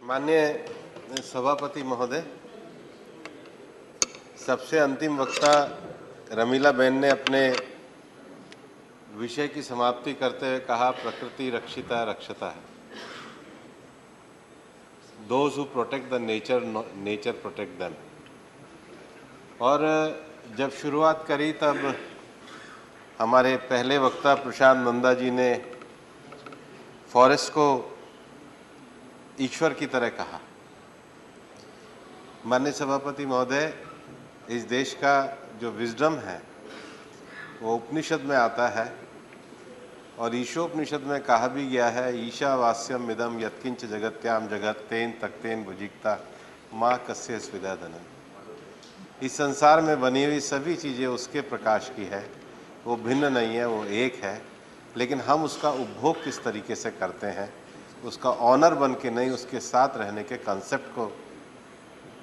माननीय सभापति महोदय, सबसे अंतिम वक्ता रमीला बेन ने अपने विषय की समाप्ति करते हुए कहा, प्रकृति रक्षिता रक्षता है। Those who protect the nature, nature protect them। और जब शुरुआत करी तब हमारे पहले वक्ता प्रशांत नंदा जी ने फॉरेस्ट को ईश्वर की तरह कहा। माननीय सभापति महोदय, इस देश का जो विजडम है वो उपनिषद में आता है और ईशोपनिषद में कहा भी गया है, ईशावास्यम इदम यत्किंच जगत्याम जगत तेन तक्तेन भुजिक्ता माँ कस्य स्विदाधन। इस संसार में बनी हुई सभी चीज़ें उसके प्रकाश की है, वो भिन्न नहीं है, वो एक है। लेकिन हम उसका उपभोग किस तरीके से करते हैं, उसका ऑनर बन के नहीं, उसके साथ रहने के कंसेप्ट को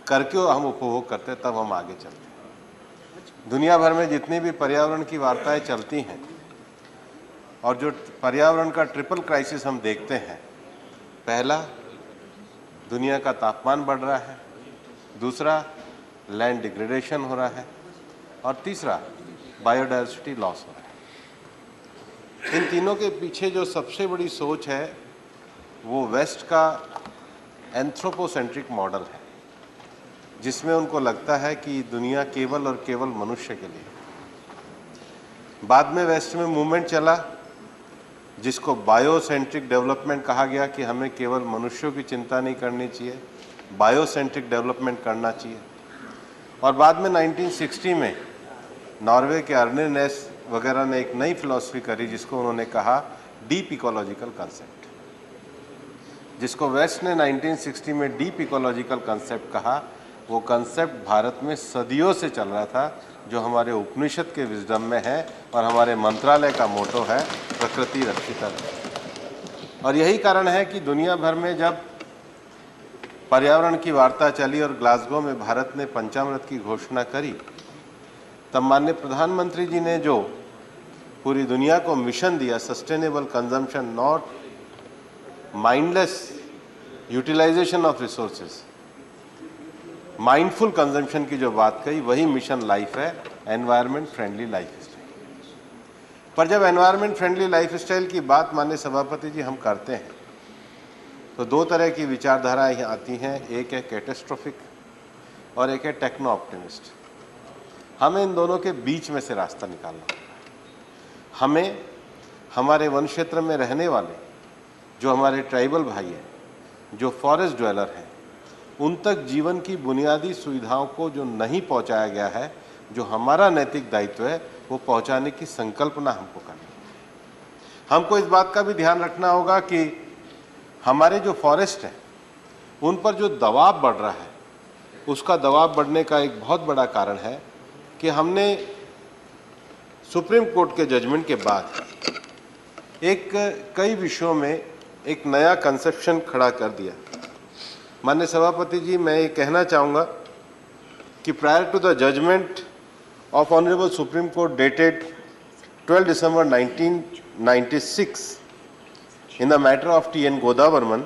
करके हम उपभोग करते हैं, तब हम आगे चलते हैं। दुनिया भर में जितनी भी पर्यावरण की वार्ताएं चलती हैं और जो पर्यावरण का ट्रिपल क्राइसिस हम देखते हैं, पहला दुनिया का तापमान बढ़ रहा है, दूसरा लैंड डिग्रेडेशन हो रहा है और तीसरा बायोडाइवर्सिटी लॉस हो रहा है। इन तीनों के पीछे जो सबसे बड़ी सोच है वो वेस्ट का एंथ्रोपोसेंट्रिक मॉडल है, जिसमें उनको लगता है कि दुनिया केवल और केवल मनुष्य के लिए। बाद में वेस्ट में मूवमेंट चला जिसको बायोसेंट्रिक डेवलपमेंट कहा गया कि हमें केवल मनुष्यों की चिंता नहीं करनी चाहिए, बायोसेंट्रिक डेवलपमेंट करना चाहिए। और बाद में 1960 में नॉर्वे के अर्ने नेस वगैरह ने एक नई फिलॉसफी करी जिसको उन्होंने कहा डीप इकोलॉजिकल कंसेप्ट, जिसको वेस्ट ने 1960 में डीप इकोलॉजिकल कंसेप्ट कहा। वो कंसेप्ट भारत में सदियों से चल रहा था, जो हमारे उपनिषद के विजडम में है और हमारे मंत्रालय का मोटो है, प्रकृति रक्षिता। और यही कारण है कि दुनिया भर में जब पर्यावरण की वार्ता चली और ग्लासगो में भारत ने पंचामृत की घोषणा करी, तब माननीय प्रधानमंत्री जी ने जो पूरी दुनिया को मिशन दिया, sustainable consumption, not mindless utilization of resources, mindful consumption की जो बात कही, वही मिशन लाइफ है, एनवायरनमेंट फ्रेंडली लाइफ स्टाइल। पर जब एनवायरनमेंट फ्रेंडली लाइफ स्टाइल की बात माननीय सभापति जी हम करते हैं तो दो तरह की विचारधाराएं आती हैं, एक है कैटेस्ट्रोफिक और एक है टेक्नो ऑप्टिमिस्ट। हमें इन दोनों के बीच में से रास्ता निकालना होगा। हमें हमारे वन क्षेत्र में रहने वाले जो हमारे ट्राइबल भाई हैं, जो फॉरेस्ट ड्वेलर हैं, उन तक जीवन की बुनियादी सुविधाओं को जो नहीं पहुंचाया गया है, जो हमारा नैतिक दायित्व है, वो पहुंचाने की संकल्पना हमको करनी है। हमको इस बात का भी ध्यान रखना होगा कि हमारे जो फॉरेस्ट हैं उन पर जो दबाव बढ़ रहा है, उसका दबाव बढ़ने का एक बहुत बड़ा कारण है कि हमने सुप्रीम कोर्ट के जजमेंट के बाद कई विषयों में एक नया कंसेप्शन खड़ा कर दिया। माननीय सभापति जी, मैं ये कहना चाहूँगा कि prior to the judgment of honourable supreme court dated 12 December 1996 in the matter of T.N. Godavarman,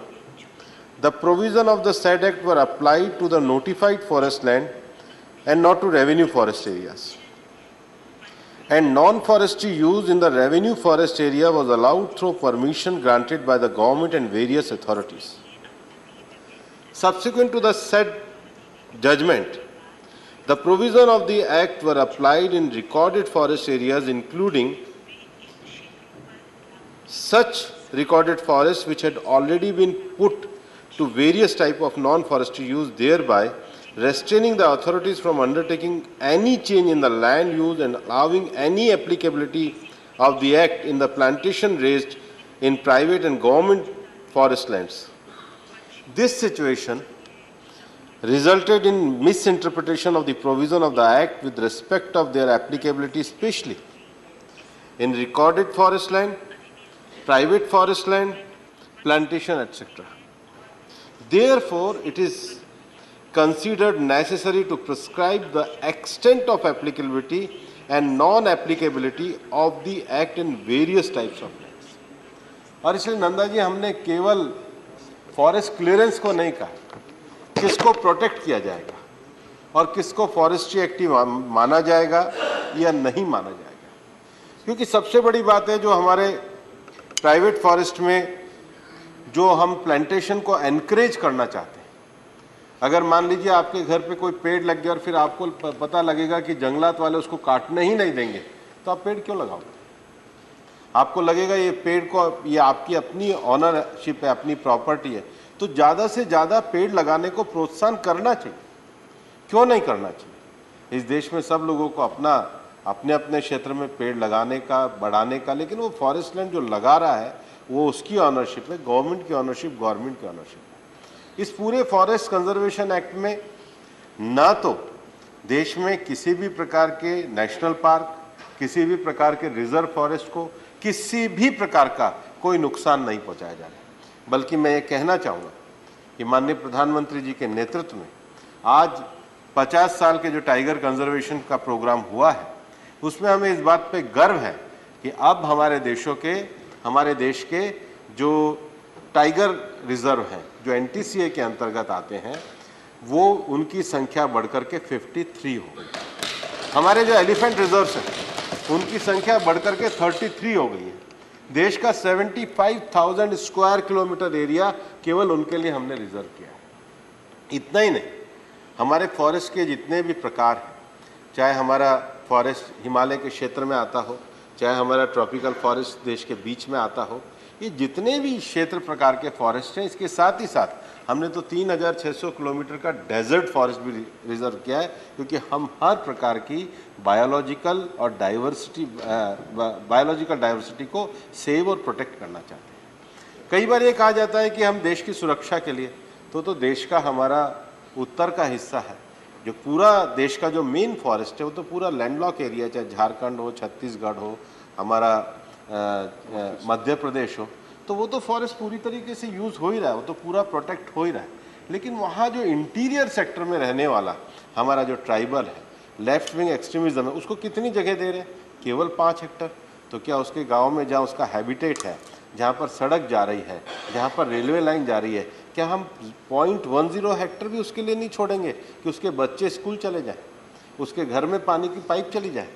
the provision of the said act were applied to the notified forest land and not to revenue forest areas. And non-forestry use in the revenue forest area was allowed through permission granted by the government and various authorities. Subsequent to the said judgment, the provision of the act were applied in recorded forest areas, including such recorded forests which had already been put to various type of non-forestry use, thereby restraining the authorities from undertaking any change in the land use and allowing any applicability of the act in the plantation raised in private and government forest lands. This situation resulted in misinterpretation of the provision of the act with respect of their applicability, especially in recorded forest land, private forest land, plantation, etc. Therefore, it is considered necessary to prescribe the extent of applicability and non-applicability of the act in various types of lands. और इसलिए नंदा जी, हमने केवल forest clearance को नहीं कहा, किसको protect किया जाएगा और किसको फॉरेस्ट्री एक्टिव माना जाएगा या नहीं माना जाएगा। क्योंकि सबसे बड़ी बात है जो हमारे प्राइवेट फॉरेस्ट में जो हम प्लांटेशन को एनकरेज करना चाहते हैं, अगर मान लीजिए आपके घर पे कोई पेड़ लग गया और फिर आपको पता लगेगा कि जंगलात वाले उसको काटने ही नहीं देंगे, तो आप पेड़ क्यों लगाओगे? आपको लगेगा ये पेड़ को, ये आपकी अपनी ऑनरशिप है, अपनी प्रॉपर्टी है, तो ज़्यादा से ज़्यादा पेड़ लगाने को प्रोत्साहन करना चाहिए। क्यों नहीं करना चाहिए? इस देश में सब लोगों को अपने अपने क्षेत्र में पेड़ लगाने का, बढ़ाने का, लेकिन वो फॉरेस्ट लैंड जो लगा रहा है वो उसकी ऑनरशिप है, गवर्नमेंट की ऑनरशिप, गवर्नमेंट की ऑनरशिप है। इस पूरे फॉरेस्ट कंजर्वेशन एक्ट में ना तो देश में किसी भी प्रकार के नेशनल पार्क, किसी भी प्रकार के रिजर्व फॉरेस्ट को किसी भी प्रकार का कोई नुकसान नहीं पहुंचाया जा रहा है, बल्कि मैं ये कहना चाहूँगा कि माननीय प्रधानमंत्री जी के नेतृत्व में आज 50 साल के जो टाइगर कंजर्वेशन का प्रोग्राम हुआ है, उसमें हमें इस बात पे गर्व है कि अब हमारे देश के जो टाइगर रिजर्व हैं, जो NTCA के अंतर्गत आते हैं, वो उनकी संख्या बढ़कर के 53 हो गई। हमारे जो एलिफेंट रिजर्व्स हैं उनकी संख्या बढ़कर के 33 हो गई है। देश का 75,000 स्क्वायर किलोमीटर एरिया केवल उनके लिए हमने रिजर्व किया है। इतना ही नहीं, हमारे फॉरेस्ट के जितने भी प्रकार हैं, चाहे हमारा फॉरेस्ट हिमालय के क्षेत्र में आता हो, चाहे हमारा ट्रॉपिकल फॉरेस्ट देश के बीच में आता हो, ये जितने भी क्षेत्र प्रकार के फॉरेस्ट हैं, इसके साथ ही साथ हमने तो 3600 किलोमीटर का डेजर्ट फॉरेस्ट भी रिजर्व किया है, क्योंकि हम हर प्रकार की बायोलॉजिकल डाइवर्सिटी को सेव और प्रोटेक्ट करना चाहते हैं। कई बार ये कहा जाता है कि हम देश की सुरक्षा के लिए, तो देश का हमारा उत्तर का हिस्सा है, जो पूरा देश का जो मेन फॉरेस्ट है वो तो पूरा लैंडलॉक एरिया, चाहे झारखंड हो, छत्तीसगढ़ हो, हमारा मध्य प्रदेश हो, तो वो तो फॉरेस्ट पूरी तरीके से यूज़ हो ही रहा है, वो तो पूरा प्रोटेक्ट हो ही रहा है। लेकिन वहाँ जो इंटीरियर सेक्टर में रहने वाला हमारा जो ट्राइबल है, लेफ्ट विंग एक्सट्रीमिज्म है, उसको कितनी जगह दे रहे हैं? केवल 5 हेक्टर। तो क्या उसके गाँव में जहाँ उसका हैबिटेट है, जहाँ पर सड़क जा रही है, जहाँ पर रेलवे लाइन जा रही है, क्या हम 0.10 हेक्टर भी उसके लिए नहीं छोड़ेंगे कि उसके बच्चे स्कूल चले जाएं, उसके घर में पानी की पाइप चली जाए?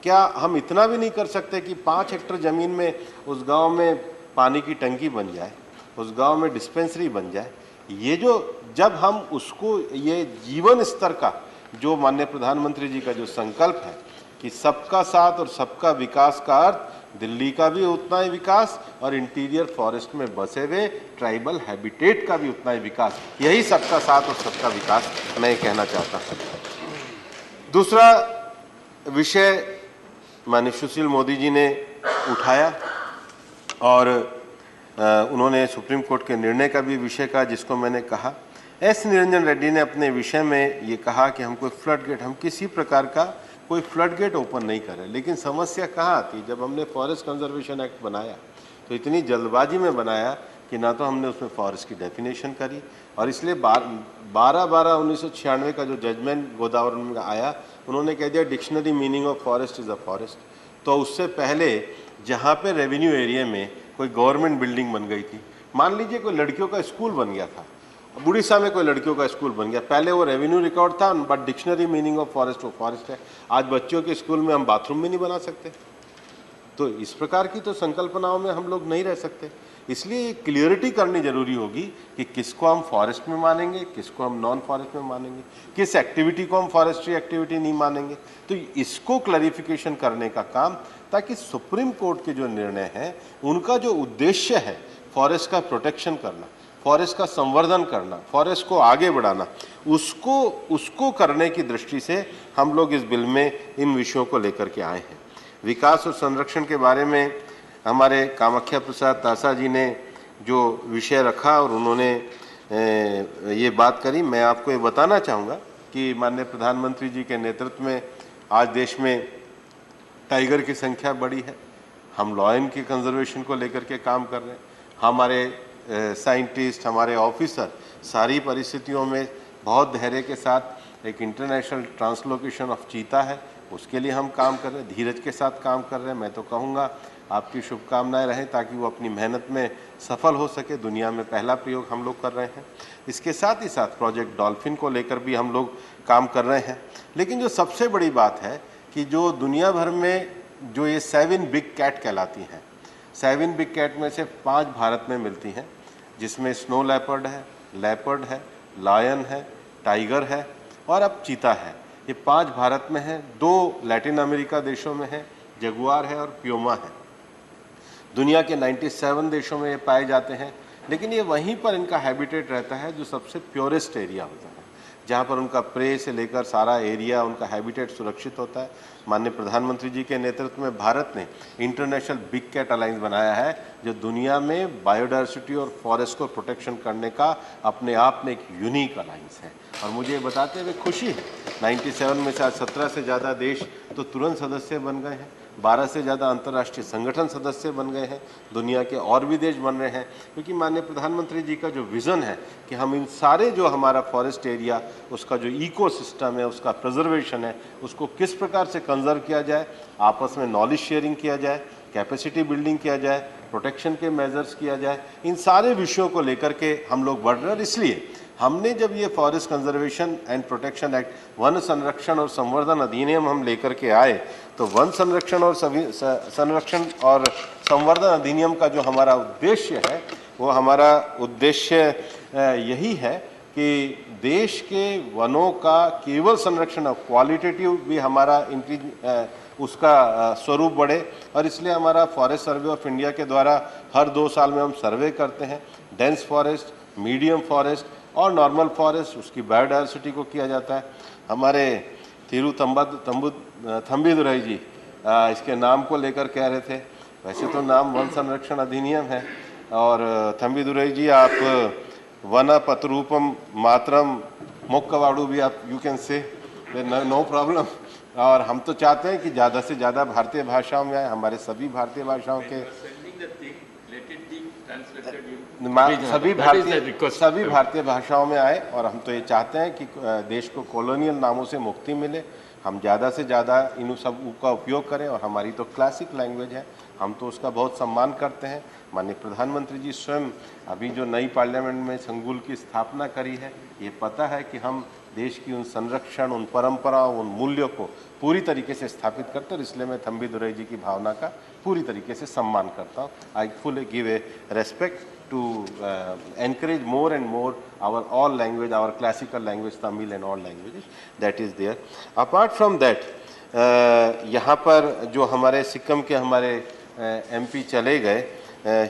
क्या हम इतना भी नहीं कर सकते कि 5 हेक्टर ज़मीन में उस गांव में पानी की टंकी बन जाए, उस गांव में डिस्पेंसरी बन जाए? ये जो जब हम उसको, ये जीवन स्तर का जो माननीय प्रधानमंत्री जी का जो संकल्प है कि सबका साथ और सबका विकास का अर्थ दिल्ली का भी उतना ही विकास और इंटीरियर फॉरेस्ट में बसे हुए ट्राइबल हैबिटेट का भी उतना ही विकास, यही सबका साथ और सबका विकास मैं कहना चाहता हूँ। दूसरा विषय माननीय सुशील मोदी जी ने उठाया और उन्होंने सुप्रीम कोर्ट के निर्णय का भी विषय कहा, जिसको मैंने कहा। एस निरंजन रेड्डी ने अपने विषय में ये कहा कि हम कोई फ्लड गेट, हम किसी प्रकार का कोई फ्लड गेट ओपन नहीं कर रहे। लेकिन समस्या कहाँ आती? जब हमने फॉरेस्ट कंजर्वेशन एक्ट बनाया तो इतनी जल्दबाजी में बनाया कि ना तो हमने उसमें फॉरेस्ट की डेफिनेशन करी, और इसलिए 12/1996 का जो जजमेंट गोदावरी में आया, उन्होंने कह दिया dictionary meaning of forest is a forest. तो उससे पहले जहाँ पे रेवेन्यू एरिया में कोई गवर्नमेंट बिल्डिंग बन गई थी, मान लीजिए कोई लड़कियों का स्कूल बन गया था, उड़ीसा में कोई लड़कियों का स्कूल बन गया, पहले वो रेवेन्यू रिकॉर्ड था, but dictionary meaning of forest वो फॉरेस्ट है। आज बच्चों के स्कूल में हम बाथरूम भी नहीं बना सकते। तो इस प्रकार की तो संकल्पनाओं में हम लोग नहीं रह सकते। इसलिए क्लियरिटी करनी जरूरी होगी कि किसको हम फॉरेस्ट में मानेंगे, किसको हम नॉन फॉरेस्ट में मानेंगे, किस एक्टिविटी को हम फॉरेस्ट्री एक्टिविटी नहीं मानेंगे। तो इसको क्लैरिफिकेशन करने का काम, ताकि सुप्रीम कोर्ट के जो निर्णय हैं उनका जो उद्देश्य है फॉरेस्ट का प्रोटेक्शन करना, फॉरेस्ट का संवर्धन करना, फॉरेस्ट को आगे बढ़ाना, उसको करने की दृष्टि से हम लोग इस बिल में इन विषयों को लेकर के आए हैं। विकास और संरक्षण के बारे में हमारे कामाख्या प्रसाद तासा जी ने जो विषय रखा और उन्होंने ये बात करी, मैं आपको ये बताना चाहूँगा कि माननीय प्रधानमंत्री जी के नेतृत्व में आज देश में टाइगर की संख्या बढ़ी है। हम लॉयन की कंजर्वेशन को लेकर के काम कर रहे हैं। हमारे साइंटिस्ट, हमारे ऑफिसर सारी परिस्थितियों में बहुत धैर्य के साथ, एक इंटरनेशनल ट्रांसलोकेशन ऑफ चीता है, उसके लिए हम काम कर रहे हैं, धीरज के साथ काम कर रहे हैं। मैं तो कहूँगा आपकी शुभकामनाएं रहें ताकि वो अपनी मेहनत में सफल हो सके। दुनिया में पहला प्रयोग हम लोग कर रहे हैं। इसके साथ ही साथ प्रोजेक्ट डॉल्फिन को लेकर भी हम लोग काम कर रहे हैं। लेकिन जो सबसे बड़ी बात है कि जो दुनिया भर में जो ये 7 बिग कैट कहलाती हैं, 7 बिग कैट में से 5 भारत में मिलती हैं, जिसमें स्नो लेपर्ड है, लायन है, टाइगर है और अब चीता है। ये 5 भारत में हैं, 2 लैटिन अमेरिका देशों में हैं, जगुआर है और प्यूमा है। दुनिया के 97 देशों में ये पाए जाते हैं, लेकिन ये वहीं पर इनका हैबिटेट रहता है जो सबसे प्योरेस्ट एरिया होता है, जहाँ पर उनका प्रे से लेकर सारा एरिया, उनका हैबिटेट सुरक्षित होता है। माननीय प्रधानमंत्री जी के नेतृत्व में भारत ने इंटरनेशनल बिग कैट अलायंस बनाया है, जो दुनिया में बायोडायवर्सिटी और फॉरेस्ट को प्रोटेक्शन करने का अपने आप में एक यूनिक अलायंस है। और मुझे ये बताते हुए खुशी है, 97 में से आज 17 से ज़्यादा देश तो तुरंत सदस्य बन गए हैं, 12 से ज़्यादा अंतर्राष्ट्रीय संगठन सदस्य बन गए हैं, दुनिया के और भी देश बन रहे हैं, क्योंकि माननीय प्रधानमंत्री जी का जो विज़न है कि हम इन सारे जो हमारा फॉरेस्ट एरिया, उसका जो इकोसिस्टम है, उसका प्रिजर्वेशन है, उसको किस प्रकार से कंजर्व किया जाए, आपस में नॉलेज शेयरिंग किया जाए, कैपेसिटी बिल्डिंग किया जाए, प्रोटेक्शन के मेजर्स किया जाए, इन सारे विषयों को लेकर के हम लोग बढ़ रहे हैं। और इसलिए हमने जब ये forest conservation and protection act, one संरक्षण और संवर्धन अधिनियम हम लेकर के आए, तो वन संरक्षण और संवर्धन अधिनियम का जो हमारा उद्देश्य है, वो हमारा उद्देश्य यही है कि देश के वनों का केवल संरक्षण, क्वालिटेटिव भी हमारा इंक्रीज उसका स्वरूप बढ़े। और इसलिए हमारा फॉरेस्ट सर्वे ऑफ इंडिया के द्वारा हर 2 साल में हम सर्वे करते हैं, डेंस फॉरेस्ट, मीडियम फॉरेस्ट और नॉर्मल फॉरेस्ट, उसकी बायोडायवर्सिटी को किया जाता है। हमारे थिरू थम्बीदुरई जी इसके नाम को लेकर कह रहे थे, वैसे तो नाम वन संरक्षण अधिनियम है, और थम्बीदुरई जी आप वन पतरूपम मातरम मोक्कवाड़ू भी आप you can say, no problem. और हम तो चाहते हैं कि ज़्यादा से ज़्यादा भारतीय भाषाओं में आए, हमारे सभी भारतीय भाषाओं के सभी भारतीय भाषाओं में आए। और हम तो ये चाहते हैं कि देश को कॉलोनियल नामों से मुक्ति मिले, हम ज़्यादा से ज़्यादा इन सब का उपयोग करें। और हमारी तो क्लासिक लैंग्वेज है, हम तो उसका बहुत सम्मान करते हैं। माननीय प्रधानमंत्री जी स्वयं अभी जो नई पार्लियामेंट में संकुल की स्थापना करी है, ये पता है कि हम देश की उन संरक्षण, उन परंपराओं, उन मूल्यों को पूरी तरीके से स्थापित करते हैं। और इसलिए मैं थम्बीदुरई जी की भावना का पूरी तरीके से सम्मान करता हूँ। I fully give a respect to encourage more and more our all language, our classical language, Tamil and all languages that is there. Apart from that, यहाँ पर जो हमारे सिक्किम के हमारे MP चले गए,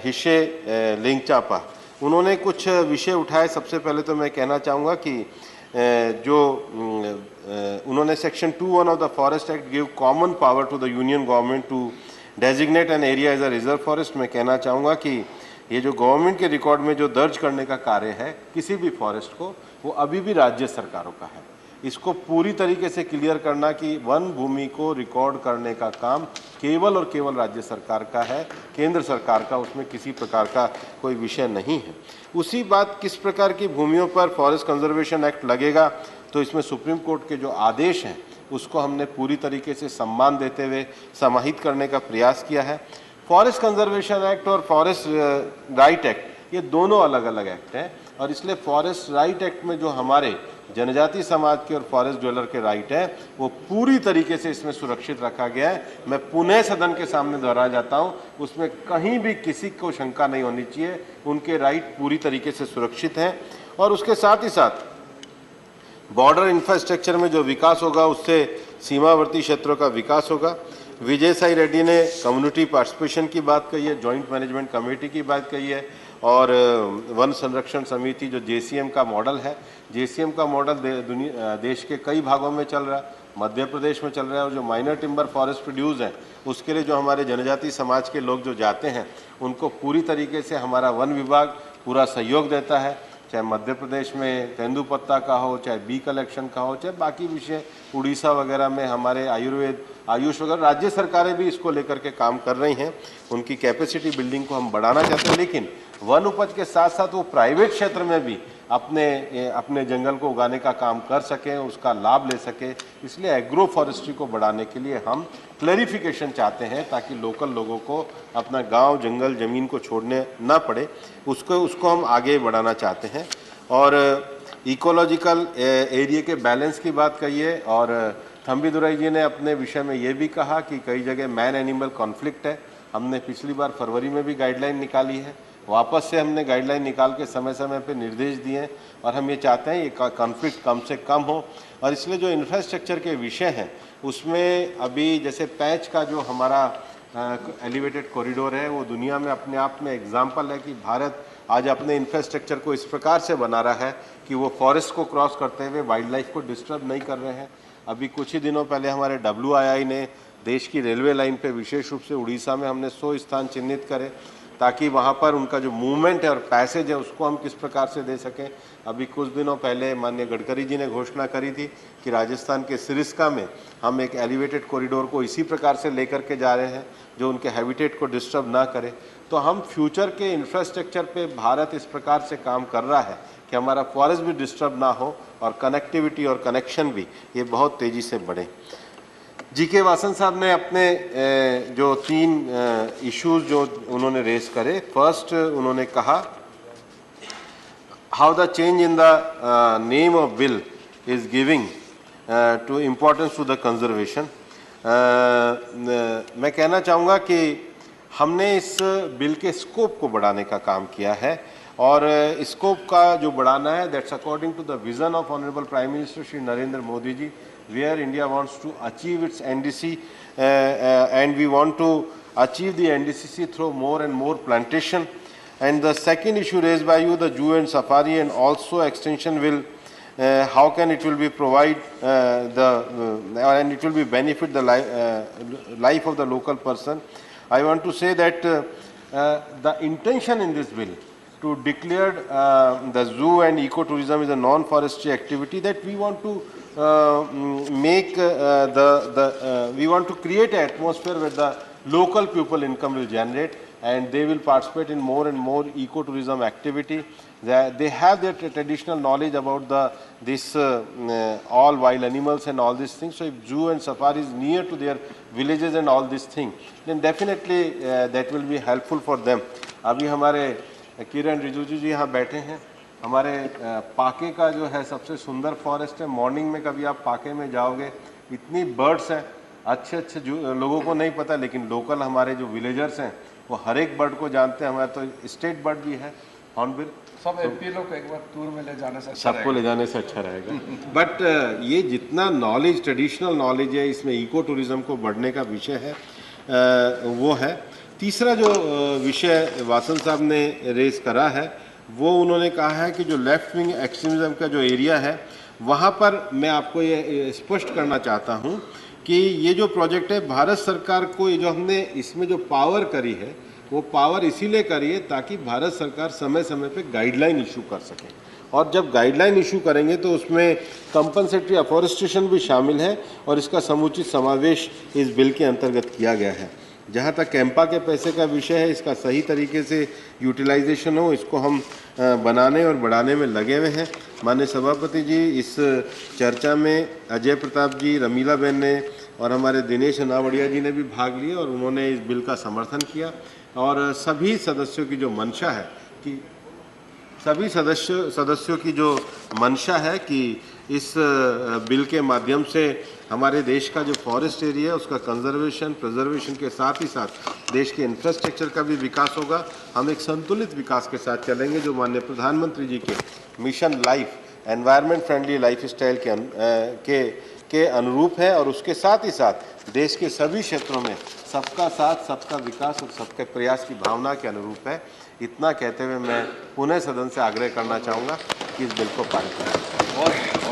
हिशे लिंगचापा, उन्होंने कुछ विषय उठाए। सबसे पहले तो मैं कहना चाहूँगा कि जो उन्होंने section 2(1) of the forest act give common power to the union government to designate an area as a reserve forest. मैं कहना चाहूँगा कि ये जो गवर्नमेंट के रिकॉर्ड में जो दर्ज करने का कार्य है किसी भी फॉरेस्ट को, वो अभी भी राज्य सरकारों का है। इसको पूरी तरीके से क्लियर करना कि वन भूमि को रिकॉर्ड करने का काम केवल और केवल राज्य सरकार का है, केंद्र सरकार का उसमें किसी प्रकार का कोई विषय नहीं है। उसी बात किस प्रकार की भूमियों पर फॉरेस्ट कंजर्वेशन एक्ट लगेगा, तो इसमें सुप्रीम कोर्ट के जो आदेश हैं उसको हमने पूरी तरीके से सम्मान देते हुए समाहित करने का प्रयास किया है। फॉरेस्ट कंजर्वेशन एक्ट और फॉरेस्ट राइट एक्ट, ये दोनों अलग अलग एक्ट हैं। और इसलिए फॉरेस्ट राइट एक्ट में जो हमारे जनजाति समाज के और फॉरेस्ट ड्वेलर के राइट हैं, वो पूरी तरीके से इसमें सुरक्षित रखा गया है। मैं पुनः सदन के सामने दोहरा जाता हूँ, उसमें कहीं भी किसी को शंका नहीं होनी चाहिए, उनके राइट पूरी तरीके से सुरक्षित हैं। और उसके साथ ही साथ बॉर्डर इंफ्रास्ट्रक्चर में जो विकास होगा, उससे सीमावर्ती क्षेत्रों का विकास होगा। विजय साई रेड्डी ने कम्युनिटी पार्टिसिपेशन की बात कही है, जॉइंट मैनेजमेंट कमेटी की बात कही है, और वन संरक्षण समिति जो JCM का मॉडल है, JCM का मॉडल देश के कई भागों में चल रहा है, मध्य प्रदेश में चल रहा है। और जो माइनर टिम्बर फॉरेस्ट प्रोड्यूस हैं, उसके लिए जो हमारे जनजाति समाज के लोग जो जाते हैं, उनको पूरी तरीके से हमारा वन विभाग पूरा सहयोग देता है। चाहे मध्य प्रदेश में तेंदुपत्ता का हो, चाहे बी कलेक्शन का हो, चाहे बाकी विषय उड़ीसा वगैरह में हमारे आयुर्वेद, आयुष वगैरह, राज्य सरकारें भी इसको लेकर के काम कर रही हैं। उनकी कैपेसिटी बिल्डिंग को हम बढ़ाना चाहते हैं, लेकिन वन उपज के साथ साथ वो प्राइवेट क्षेत्र में भी अपने जंगल को उगाने का काम कर सकें, उसका लाभ ले सकें। इसलिए एग्रो फॉरेस्ट्री को बढ़ाने के लिए हम क्लैरिफिकेशन चाहते हैं ताकि लोकल लोगों को अपना गांव, जंगल, ज़मीन को छोड़ने ना पड़े, उसको हम आगे बढ़ाना चाहते हैं। और इकोलॉजिकल एरिया के बैलेंस की बात कहिए, और थम्बीदुराई जी ने अपने विषय में ये भी कहा कि कई जगह मैन एनिमल कॉन्फ्लिक्ट है। हमने पिछली बार फरवरी में भी गाइडलाइन निकाली है, वापस से हमने गाइडलाइन निकाल के समय समय पे निर्देश दिए हैं, और हम ये चाहते हैं ये कॉन्फ्लिक्ट कम से कम हो। और इसलिए जो इंफ्रास्ट्रक्चर के विषय हैं उसमें अभी जैसे पैंच का जो हमारा एलिवेटेड कॉरिडोर है वो दुनिया में अपने आप में एग्जाम्पल है कि भारत आज अपने इंफ्रास्ट्रक्चर को इस प्रकार से बना रहा है कि वो फॉरेस्ट को क्रॉस करते हुए वाइल्ड लाइफ को डिस्टर्ब नहीं कर रहे हैं। अभी कुछ ही दिनों पहले हमारे WII ने देश की रेलवे लाइन पे विशेष रूप से उड़ीसा में हमने 100 स्थान चिन्हित करे ताकि वहाँ पर उनका जो मूवमेंट है और पैसेज है उसको हम किस प्रकार से दे सकें। अभी कुछ दिनों पहले माननीय गडकरी जी ने घोषणा करी थी कि राजस्थान के सिरिस्का में हम एक एलिवेटेड कॉरिडोर को इसी प्रकार से लेकर के जा रहे हैं जो उनके हैबिटेट को डिस्टर्ब ना करे। तो हम फ्यूचर के इंफ्रास्ट्रक्चर पे भारत इस प्रकार से काम कर रहा है कि हमारा फॉरेस्ट भी डिस्टर्ब ना हो और कनेक्टिविटी और कनेक्शन भी ये बहुत तेज़ी से बढ़े। GK वासन साहब ने अपने जो 3 इश्यूज जो उन्होंने रेस करे, फर्स्ट उन्होंने कहा how the change in the name of bill is giving to importance to the conservation. मैं कहना चाहूँगा कि हमने इस बिल के स्कोप को बढ़ाने का काम किया है, और स्कोप का जो बढ़ाना है that's according to the vision of honourable prime minister Shri Narendra Modi ji, where India wants to achieve its NDC and we want to achieve the NDCC through more and more plantation. And the second issue raised by you, the zoo and safari, and also extension will how can it will be provide and it will be benefit the life of the local person. I want to say that the intention in this bill to declare the zoo and ecotourism is a non-forestry activity, that we want to we want to create an atmosphere where the local people income will generate and they will participate in more and more ecotourism activity. They have their traditional knowledge about this all wild animals and all these things. So if zoo and safari is near to their villages and all these things, then definitely that will be helpful for them. अभी हमारे किरण रिजिजू जी यहाँ बैठे हैं। हमारे पाके का जो है सबसे सुंदर फॉरेस्ट है। मॉर्निंग में कभी आप पाके में जाओगे, इतनी बर्ड्स हैं, अच्छे अच्छे जो लोगों को नहीं पता, लेकिन लोकल हमारे जो विलेजर्स हैं वो हर एक बर्ड को जानते हैं। हमारे तो स्टेट बर्ड भी है हॉर्नबिल। सब MP लोग एक बार टूर में ले जाने से सबको ले जाने से अच्छा रहेगा। बट ये जितना नॉलेज, ट्रेडिशनल नॉलेज है, इसमें इको टूरिज्म को बढ़ने का विषय है वो है। तीसरा जो विषय वासन साहब ने रेज करा है वो उन्होंने कहा है कि जो लेफ्ट विंग एक्सट्रीमिज्म का जो एरिया है वहाँ पर मैं आपको ये स्पष्ट करना चाहता हूँ कि ये जो प्रोजेक्ट है भारत सरकार को, ये जो हमने इसमें जो पावर करी है वो पावर इसीलिए करी है ताकि भारत सरकार समय समय पे गाइडलाइन इशू कर सके, और जब गाइडलाइन इशू करेंगे तो उसमें कंपनसेटरी अफॉरेस्टेशन भी शामिल है और इसका समुचित समावेश इस बिल के अंतर्गत किया गया है। जहाँ तक कैंपा के पैसे का विषय है, इसका सही तरीके से यूटिलाइजेशन हो, इसको हम बनाने और बढ़ाने में लगे हुए हैं। माननीय सभापति जी, इस चर्चा में अजय प्रताप जी, रमीला बहन ने और हमारे दिनेश नावड़िया जी ने भी भाग लिया और उन्होंने इस बिल का समर्थन किया। और सभी सदस्यों की जो मंशा है कि सदस्यों की जो मंशा है कि इस बिल के माध्यम से हमारे देश का जो फॉरेस्ट एरिया है उसका कंजर्वेशन, प्रिजर्वेशन के साथ ही साथ देश के इंफ्रास्ट्रक्चर का भी विकास होगा। हम एक संतुलित विकास के साथ चलेंगे जो माननीय प्रधानमंत्री जी के mission life, environment friendly life style के अनुरूप है, और उसके साथ ही साथ देश के सभी क्षेत्रों में सबका साथ, सबका विकास और सबके प्रयास की भावना के अनुरूप है। इतना कहते हुए मैं पुनः सदन से आग्रह करना चाहूँगा कि इस बिल को पारित करें।